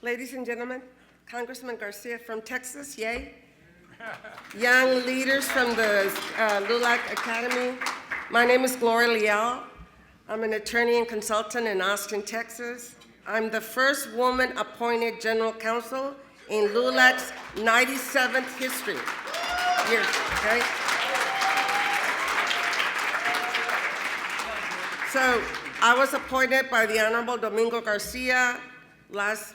Ladies and gentlemen, Congressman Garcia from Texas, yay. Young leaders from the LULAC Academy. My name is Gloria Leal. I'm an attorney and consultant in Austin, Texas. I'm the first woman appointed general counsel in LULAC's 97th history. Years, okay? So I was appointed by the Honorable Domingo Garcia, last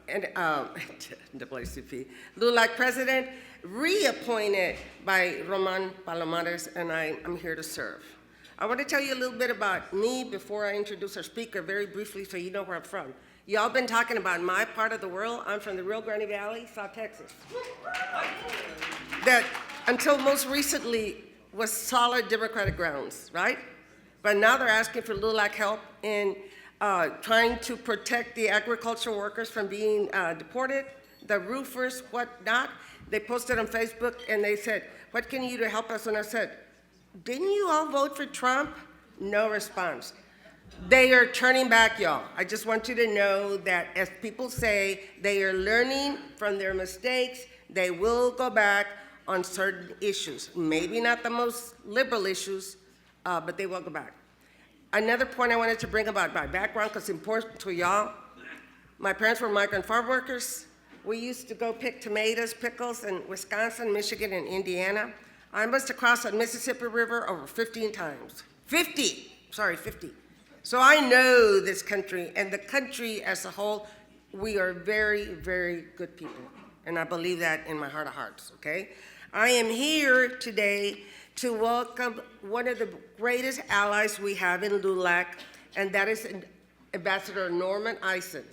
NAACP, LULAC president, reappointed by Roman Palomares, and I'm here to serve. I want to tell you a little bit about me before I introduce our speaker very briefly so you know where I'm from. Y'all been talking about my part of the world. I'm from the Rio Grande Valley, South Texas. That until most recently was solid Democratic grounds, right? But now they're asking for LULAC help in trying to protect the agricultural workers from being deported, the roofers, whatnot. They posted on Facebook and they said, what can you do to help us? And I said, didn't you all vote for Trump? No response. They are turning back, y'all. I just want you to know that as people say, they are learning from their mistakes. They will go back on certain issues. Maybe not the most liberal issues, but they will go back. Another point I wanted to bring about my background, because it's important to y'all. My parents were migrant farm workers. We used to go pick tomatoes, pickles in Wisconsin, Michigan, and Indiana. I must have crossed the Mississippi River over 15 times. 50. So I know this country, and the country as a whole, we are very, very good people. And I believe that in my heart of hearts, okay? I am here today to welcome one of the greatest allies we have in LULAC, and that is Ambassador Norman Eisen,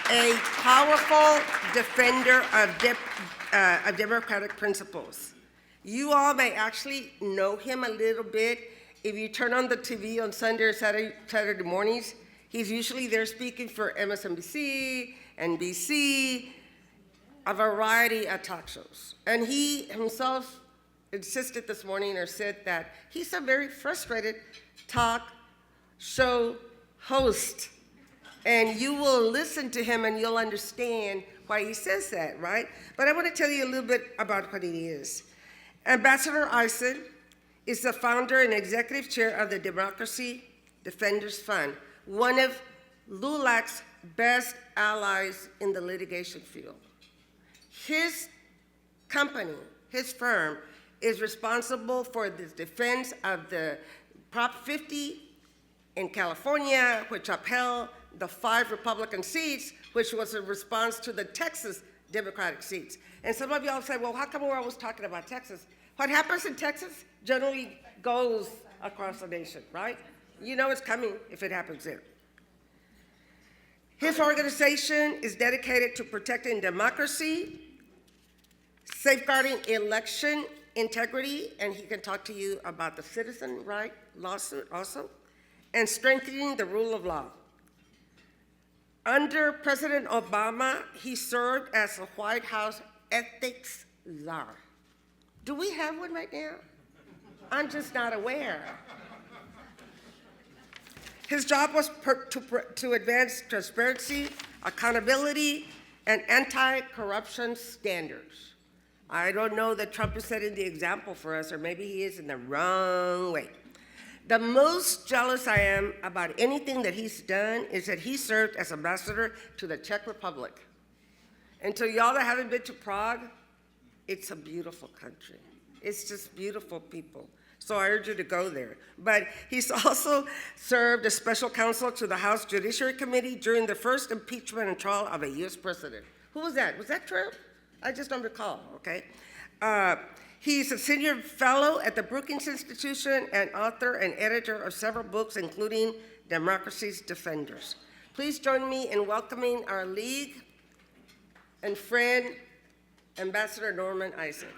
a powerful defender of democratic principles. You all may actually know him a little bit. If you turn on the TV on Sunday or Saturday mornings, he's usually there speaking for MSNBC, NBC, a variety of talk shows. And he himself insisted this morning or said that he's a very frustrated talk show host. And you will listen to him and you'll understand why he says that, right? But I want to tell you a little bit about what he is. Ambassador Eisen is the founder and executive chair of the Democracy Defenders Fund, one of LULAC's best allies in the litigation field. His company, his firm, is responsible for the defense of the Prop 50 in California, which upheld the 5 Republican seats, which was a response to the Texas Democratic seats. And some of y'all say, well, how come we're always talking about Texas? What happens in Texas generally goes across the nation, right? You know it's coming if it happens there. His organization is dedicated to protecting democracy, safeguarding election integrity, and he can talk to you about the citizen right lawsuit also, and strengthening the rule of law. Under President Obama, he served as a White House ethics czar. Do we have one right now? I'm just not aware. His job was to advance transparency, accountability, and anti-corruption standards. I don't know that Trump is setting the example for us, or maybe he is in the wrong way. The most jealous I am about anything that he's done is that he served as ambassador to the Czech Republic. And to y'all that haven't been to Prague, it's a beautiful country. It's just beautiful people. So I urge you to go there. But he's also served as special counsel to the House Judiciary Committee during the first impeachment and trial of a US president. Who was that? Was that Trump? I just don't recall, okay? He's a senior fellow at the Brookings Institution and author and editor of several books, including Democracy's Defenders. Please join me in welcoming our league and friend, Ambassador Norman Eisen.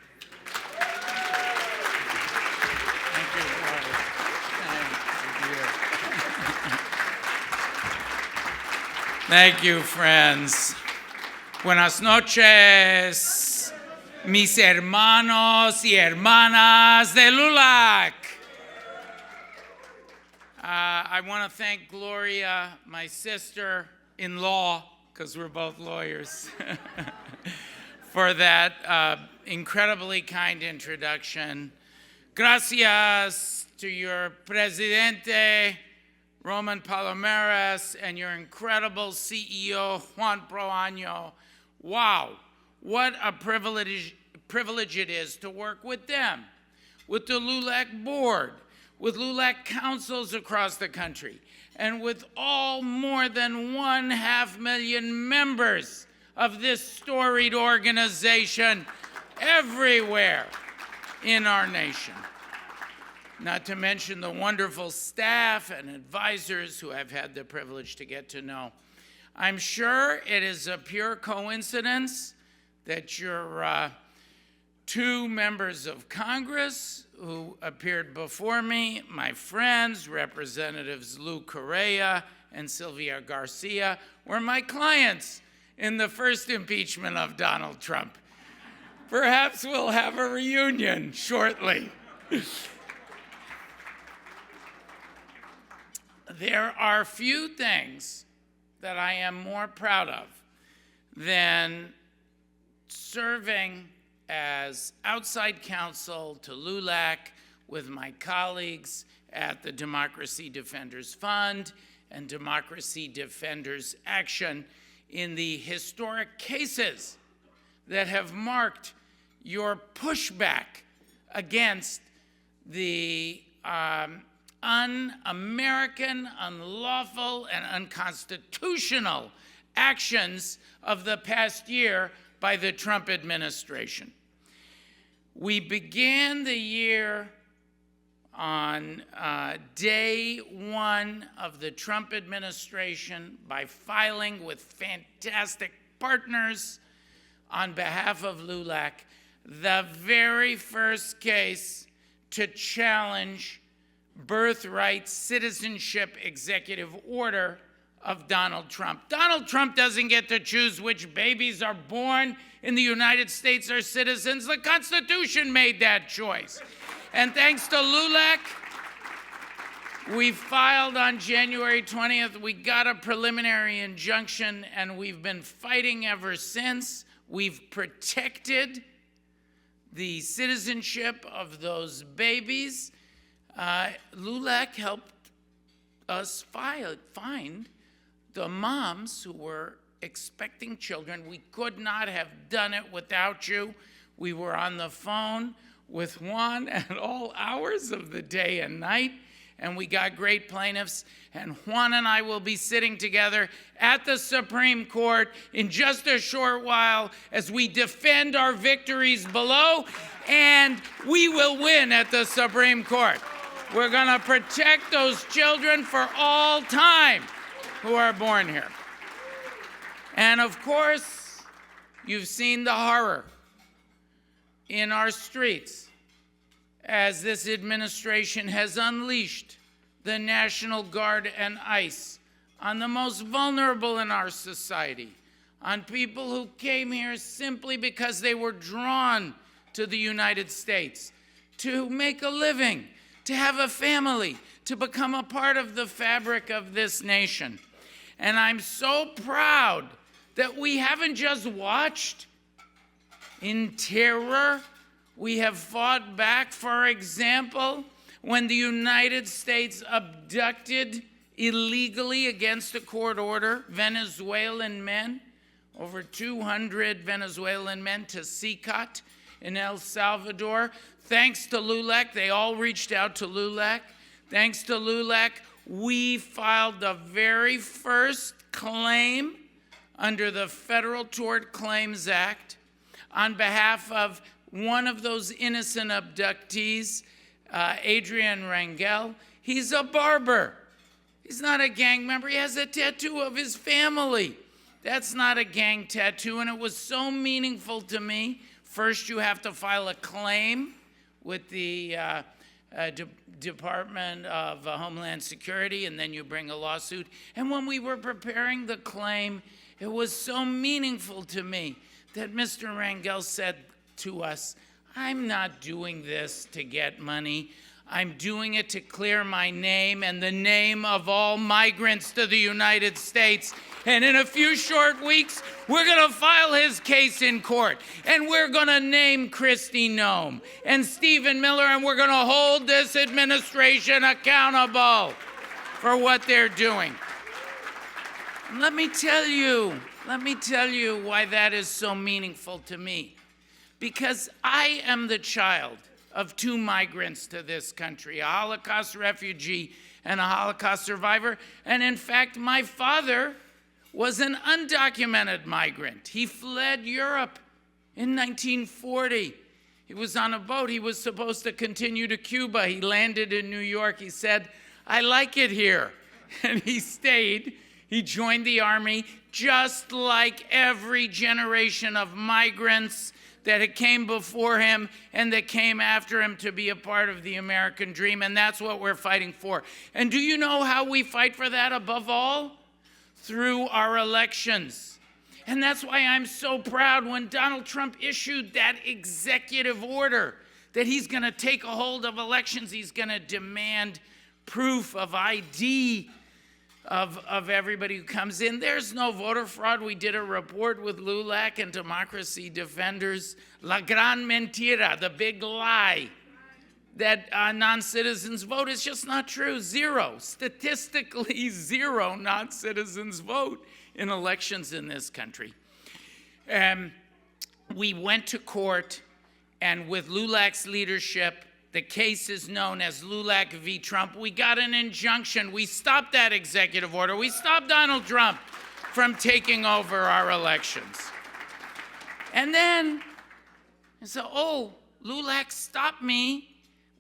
Thank you, friends. Buenas noches, mis hermanos y hermanas de LULAC. I want to thank Gloria, my sister, in law, because we're both lawyers, for that incredibly kind introduction. Gracias to your Presidente, Roman Palomares, and your incredible CEO, Juan Proaño. Wow, what a privilege it is to work with them, with the LULAC board, with LULAC councils across the country, and with all more than 500,000 members of this storied organization everywhere in our nation. Not to mention the wonderful staff and advisors who I've had the privilege to get to know. I'm sure it is a pure coincidence that your two members of Congress who appeared before me, my friends, Representatives Lou Correa and Sylvia Garcia, were my clients in the first impeachment of Donald Trump. Perhaps we'll have a reunion shortly. There are few things that I am more proud of than serving as outside counsel to LULAC with my colleagues at the Democracy Defenders Fund and Democracy Defenders Action in the historic cases that have marked your pushback against the un-American, unlawful, and unconstitutional actions of the past year by the Trump administration. We began the year on day one of the Trump administration by filing with fantastic partners on behalf of LULAC the very first case to challenge birthright citizenship executive order of Donald Trump. Donald Trump doesn't get to choose which babies are born in the United States are citizens. The Constitution made that choice. And thanks to LULAC, we filed on January 20th. We got a preliminary injunction, and we've been fighting ever since. We've protected the citizenship of those babies. LULAC helped us find the moms who were expecting children. We could not have done it without you. We were on the phone with Juan at all hours of the day and night, and we got great plaintiffs. And Juan and I will be sitting together at the Supreme Court in just a short while as we defend our victories below, and we will win at the Supreme Court. We're going to protect those children for all time who are born here. And of course, you've seen the horror in our streets as this administration has unleashed the National Guard and ICE on the most vulnerable in our society, on people who came here simply because they were drawn to the United States, to make a living, to have a family, to become a part of the fabric of this nation. And I'm so proud that we haven't just watched in terror. We have fought back. For example, when the United States abducted illegally against a court order Venezuelan men, over 200 Venezuelan men to CICAT in El Salvador. Thanks to LULAC, they all reached out to LULAC. Thanks to LULAC, we filed the very first claim under the Federal Tort Claims Act on behalf of one of those innocent abductees, Adrian Rangel. He's a barber. He's not a gang member. He has a tattoo of his family. That's not a gang tattoo, and it was so meaningful to me. First, you have to file a claim with the Department of Homeland Security, and then you bring a lawsuit. And when we were preparing the claim, it was so meaningful to me that Mr. Rangel said to us, "I'm not doing this to get money. I'm doing it to clear my name and the name of all migrants to the United States. And in a few short weeks, we're going to file his case in court. And we're going to name Kristi Noem and Stephen Miller, and we're going to hold this administration accountable for what they're doing. And let me tell you why that is so meaningful to me. Because I am the child of two migrants to this country, a Holocaust refugee and a Holocaust survivor. And in fact, my father was an undocumented migrant. He fled Europe in 1940. He was on a boat. He was supposed to continue to Cuba. He landed in New York. He said, "I like it here." And he stayed. He joined the army, just like every generation of migrants that came before him and that came after him to be a part of the American dream. And that's what we're fighting for. And do you know how we fight for that above all? Through our elections. And that's why I'm so proud when Donald Trump issued that executive order that he's going to take a hold of elections. He's going to demand proof of ID of everybody who comes in. There's no voter fraud. We did a report with LULAC and Democracy Defenders. La gran mentira, the big lie that non-citizens vote is just not true. Zero, statistically zero non-citizens vote in elections in this country. We went to court, and with LULAC's leadership, the case is known as LULAC v. Trump. We got an injunction. We stopped that executive order. We stopped Donald Trump from taking over our elections. And then, LULAC stopped me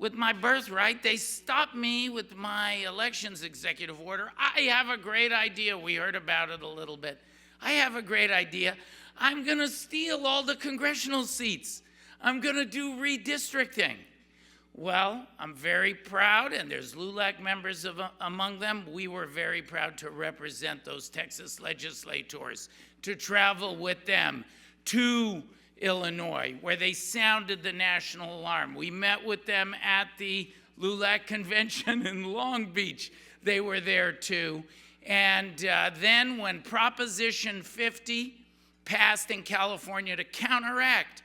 with my birthright. They stopped me with my elections executive order. I have a great idea. We heard about it a little bit. I have a great idea. I'm going to steal all the congressional seats. I'm going to do redistricting. Well, I'm very proud, and there's LULAC members among them. We were very proud to represent those Texas legislators, to travel with them to Illinois, where they sounded the national alarm. We met with them at the LULAC convention in Long Beach. They were there too. And then when Proposition 50 passed in California to counteract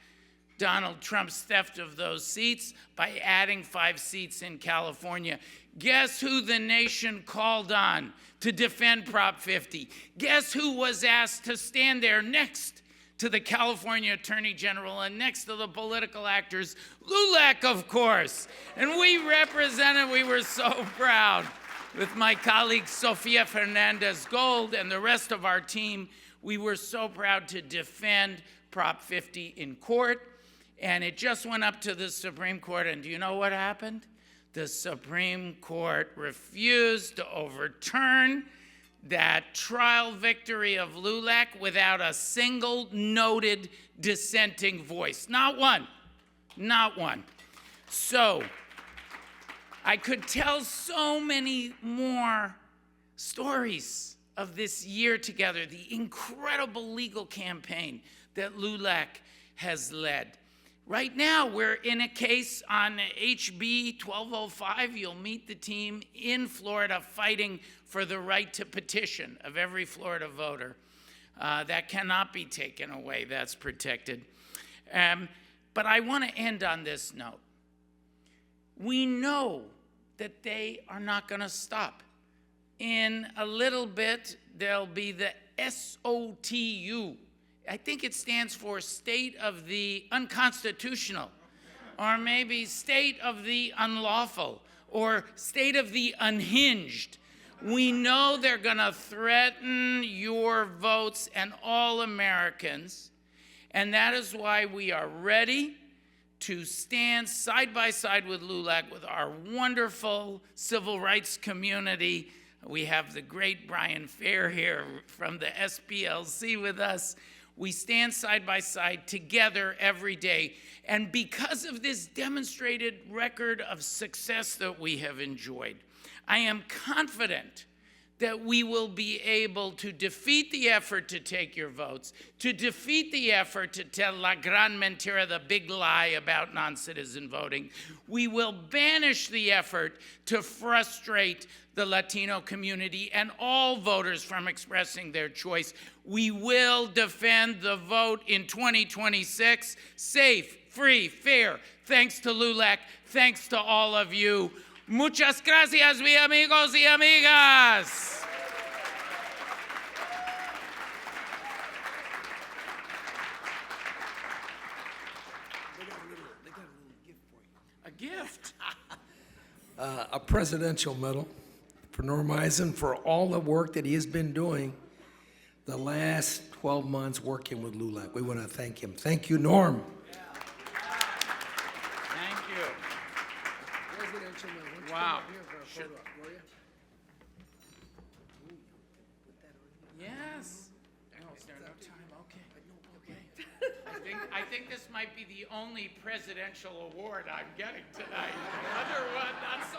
Donald Trump's theft of those seats by adding 5 seats in California, guess who the nation called on to defend Prop 50? Guess who was asked to stand there next to the California Attorney General and next to the political actors? LULAC, of course. And we were so proud. With my colleague Sofia Fernandez-Gold and the rest of our team, we were so proud to defend Prop 50 in court. And it just went up to the Supreme Court, and do you know what happened? The Supreme Court refused to overturn that trial victory of LULAC without a single noted dissenting voice. Not one. Not one. So I could tell so many more stories of this year together, the incredible legal campaign that LULAC has led. Right now, we're in a case on HB 1205. You'll meet the team in Florida fighting for the right to petition of every Florida voter. That cannot be taken away. That's protected. But I want to end on this note. We know that they are not going to stop. In a little bit, there'll be the SOTU. I think it stands for State of the Unconstitutional, or maybe State of the Unlawful, or State of the Unhinged. We know they're going to threaten your votes and all Americans, and that is why we are ready to stand side by side with LULAC, with our wonderful civil rights community. We have the great Brian Fair here from the SPLC with us. We stand side by side together every day. And because of this demonstrated record of success that we have enjoyed, I am confident that we will be able to defeat the effort to take your votes, to defeat the effort to tell la gran mentira, the big lie about non-citizen voting. We will banish the effort to frustrate the Latino community and all voters from expressing their choice. We will defend the vote in 2026, safe, free, fair, thanks to LULAC, thanks to all of you. Muchas gracias, mi amigos y amigas. They got a little gift for you. A gift. A presidential medal for Norm Eisen for all the work that he has been doing the last 12 months working with LULAC. We want to thank him. Thank you, Norm. Thank you. Presidential medal. Wow. Should- Yes. Oh, is there no time? Okay. I think this might be the only presidential award I'm getting tonight. Other one, not so